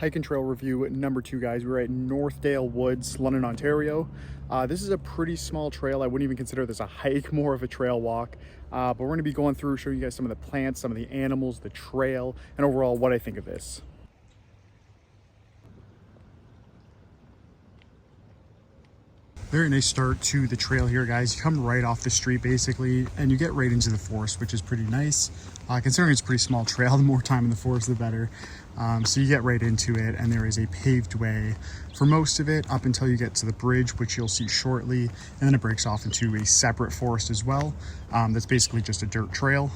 hike and trail review number 2, guys. We're at Northdale Woods, London, Ontario. This is a pretty small trail. I wouldn't even consider this a hike, more of a trail walk. But we're going to be going through, showing you guys some of the plants, some of the animals, the trail, and overall what I think of this. Very nice start to the trail here, guys. You come right off the street basically and you get right into the forest, which is pretty nice. Considering it's a pretty small trail, the more time in the forest the better. So you get right into it, and there is a paved way for most of it up until you get to the bridge, which you'll see shortly, and then it breaks off into a separate forest as well. That's basically just a dirt trail,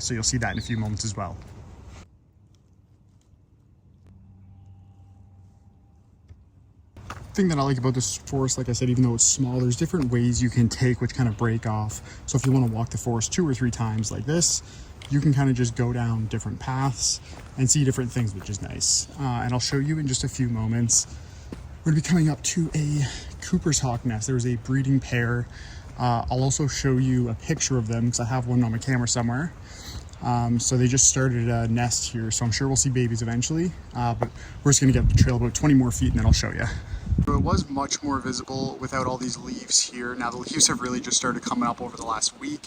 so you'll see that in a few moments as well. Thing that I like about this forest, like I said, even though it's small, there's different ways you can take which kind of break off. So if you want to walk the forest 2 or 3 times like this, you can kind of just go down different paths and see different things, which is nice. And I'll show you in just a few moments. We're gonna be coming up to a Cooper's hawk nest. There's a breeding pair. I'll also show you a picture of them because I have one on my camera somewhere. So they just started a nest here, so I'm sure we'll see babies eventually, but we're just gonna get up the trail about 20 more feet and then I'll show you. So it was much more visible without all these leaves here. Now the leaves have really just started coming up over the last week.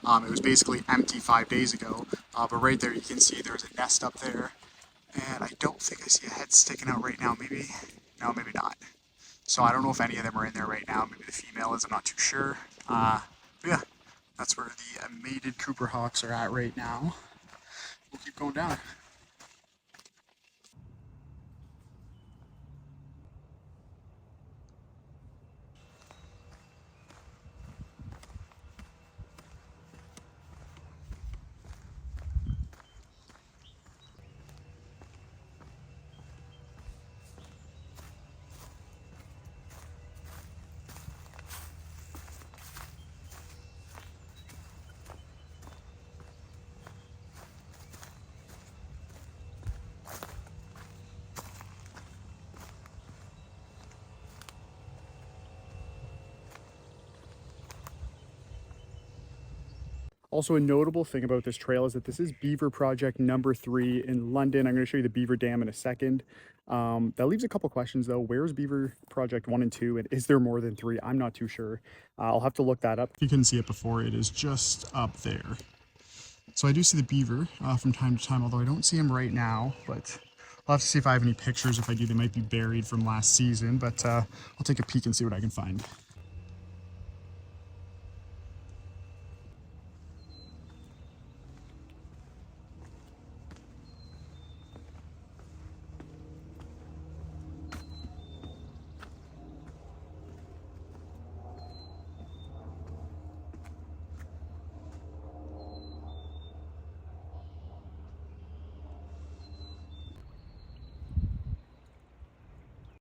It was basically empty 5 days ago, but right there you can see there's a nest up there, and I don't think I see a head sticking out right now. Maybe, no, maybe not. So I don't know if any of them are in there right now. Maybe the female is, I'm not too sure. But yeah, that's where the mated Cooper hawks are at right now. We'll keep going down. Also, a notable thing about this trail is that this is Beaver Project number 3 in London. I'm going to show you the Beaver Dam in a second. That leaves a couple questions though. Where's Beaver Project 1 and 2, and is there more than 3? I'm not too sure. I'll have to look that up. You couldn't see it before. It is just up there. So I do see the beaver from time to time, although I don't see him right now, but I'll have to see if I have any pictures. If I do, they might be buried from last season, but I'll take a peek and see what I can find.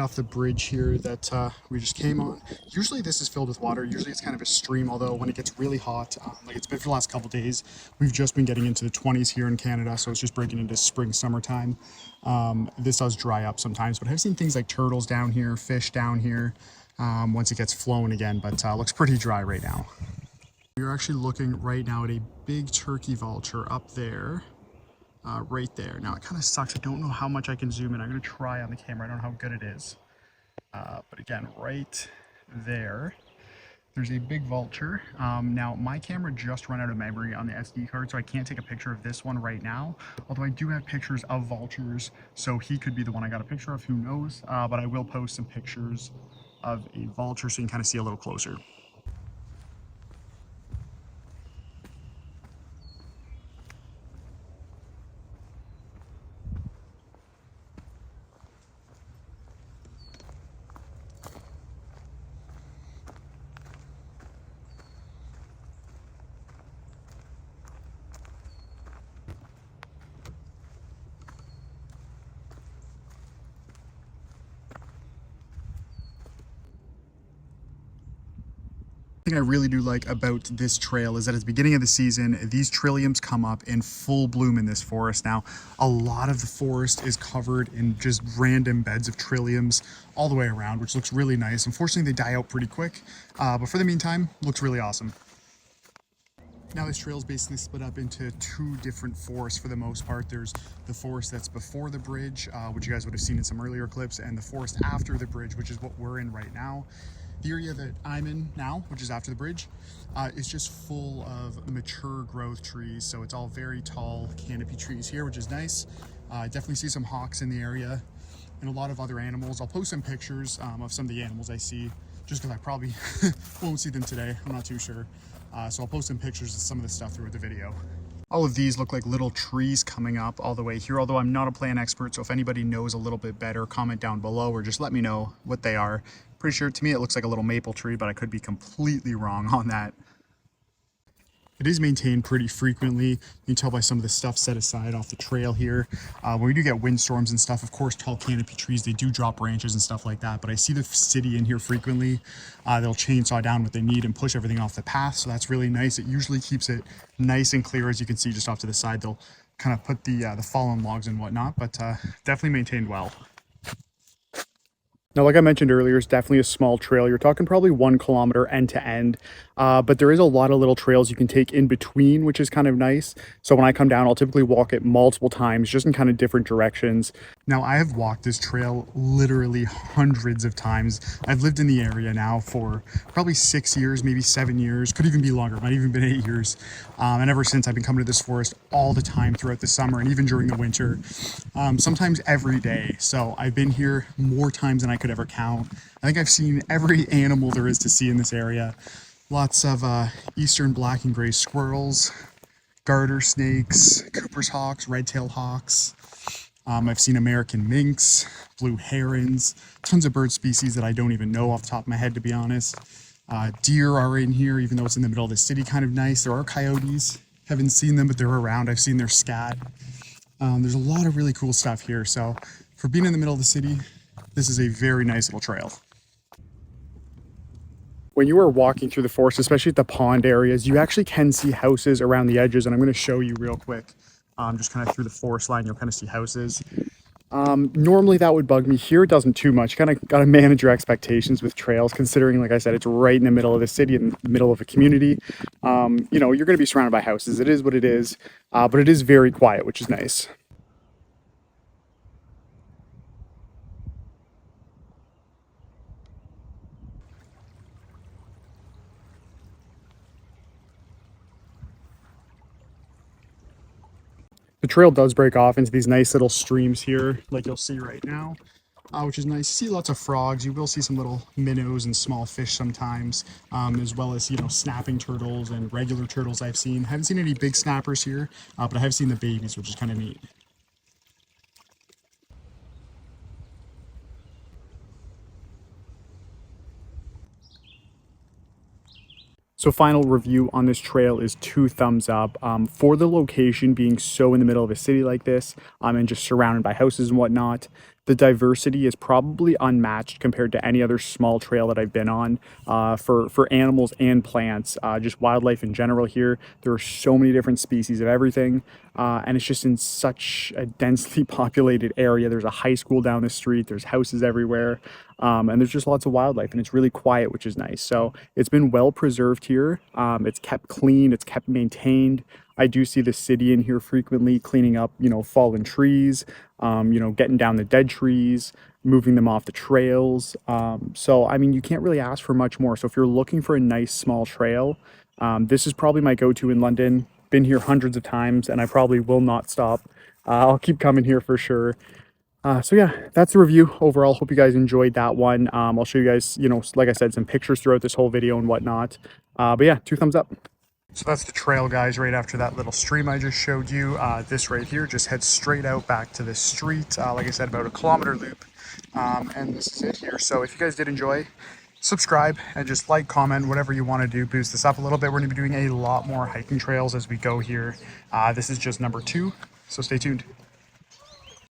Off the bridge here that we just came on. Usually this is filled with water. Usually it's kind of a stream, although when it gets really hot, like it's been for the last couple days, we've just been getting into the 20s here in Canada, so it's just breaking into spring, summertime. This does dry up sometimes, but I've seen things like turtles down here, fish down here, once it gets flowing again, but looks pretty dry right now. We're actually looking right now at a big turkey vulture up there. Right there. Now it kind of sucks. I don't know how much I can zoom in. I'm going to try on the camera. I don't know how good it is. But again, right there, there's a big vulture. Now my camera just ran out of memory on the SD card, so I can't take a picture of this one right now. Although I do have pictures of vultures, so he could be the one I got a picture of, who knows. But I will post some pictures of a vulture so you can kind of see a little closer. Thing I really do like about this trail is that at the beginning of the season, these trilliums come up in full bloom in this forest. Now, a lot of the forest is covered in just random beds of trilliums all the way around, which looks really nice. Unfortunately, they die out pretty quick, but for the meantime, looks really awesome. Now this trail is basically split up into two different forests for the most part. There's the forest that's before the bridge, which you guys would have seen in some earlier clips, and the forest after the bridge, which is what we're in right now. The area that I'm in now, which is after the bridge, is just full of mature growth trees. So it's all very tall canopy trees here, which is nice. Definitely see some hawks in the area and a lot of other animals. I'll post some pictures of some of the animals I see, just because I probably won't see them today. I'm not too sure. So I'll post some pictures of some of the stuff throughout the video. All of these look like little trees coming up all the way here, although I'm not a plant expert, so if anybody knows a little bit better, comment down below or just let me know what they are. Pretty sure to me it looks like a little maple tree, but I could be completely wrong on that. It is maintained pretty frequently. You can tell by some of the stuff set aside off the trail here. When we do get windstorms and stuff, of course, tall canopy trees, they do drop branches and stuff like that. But I see the city in here frequently. They'll chainsaw down what they need and push everything off the path. So that's really nice. It usually keeps it nice and clear. As you can see just off to the side, they'll kind of put the fallen logs and whatnot, but definitely maintained well. Now, like I mentioned earlier, it's definitely a small trail. You're talking probably 1 kilometer end to end, but there is a lot of little trails you can take in between, which is kind of nice. So when I come down, I'll typically walk it multiple times, just in kind of different directions. Now, I have walked this trail literally hundreds of times. I've lived in the area now for probably 6 years, maybe 7 years, could even be longer, might even been 8 years. And ever since, I've been coming to this forest all the time throughout the summer and even during the winter, sometimes every day. So I've been here more times than I could ever count. I think I've seen every animal there is to see in this area. Lots of eastern black and gray squirrels, garter snakes, Cooper's hawks, red-tailed hawks. I've seen American minks, blue herons, tons of bird species that I don't even know off the top of my head, to be honest. Deer are in here, even though it's in the middle of the city, kind of nice. There are coyotes. Haven't seen them, but they're around. I've seen their scat. There's a lot of really cool stuff here. So for being in the middle of the city, this is a very nice little trail. When you are walking through the forest, especially at the pond areas, you actually can see houses around the edges, and I'm going to show you real quick. Just kind of through the forest line, you'll kind of see houses. Normally that would bug me. Here it doesn't too much. Kind of got to manage your expectations with trails, considering, like I said, it's right in the middle of the city, in the middle of a community. You know, you're going to be surrounded by houses. It is what it is, but it is very quiet, which is nice. The trail does break off into these nice little streams here, like you'll see right now, which is nice. You see lots of frogs. You will see some little minnows and small fish sometimes, as well as, you know, snapping turtles and regular turtles I've seen. Haven't seen any big snappers here, but I have seen the babies, which is kind of neat. So final review on this trail is 2 thumbs up. For the location being so in the middle of a city like this, and just surrounded by houses and whatnot, the diversity is probably unmatched compared to any other small trail that I've been on, for animals and plants, just wildlife in general here. There are so many different species of everything, and it's just in such a densely populated area. There's a high school down the street, there's houses everywhere, and there's just lots of wildlife, and it's really quiet, which is nice. So it's been well preserved here. It's kept clean, it's kept maintained. I do see the city in here frequently cleaning up, you know, fallen trees, you know, getting down the dead trees, moving them off the trails. So, I mean, you can't really ask for much more. So if you're looking for a nice small trail, this is probably my go-to in London. Been here hundreds of times, and I probably will not stop. I'll keep coming here for sure. So yeah, that's the review overall. Hope you guys enjoyed that one. I'll show you guys, you know, like I said, some pictures throughout this whole video and whatnot. But yeah, 2 thumbs up. So that's the trail, guys, right after that little stream I just showed you. This right here just heads straight out back to the street. Like I said, about a kilometer loop. And this is it here. So if you guys did enjoy, subscribe and just like, comment, whatever you want to do. Boost this up a little bit. We're going to be doing a lot more hiking trails as we go here. This is just number 2, so stay tuned.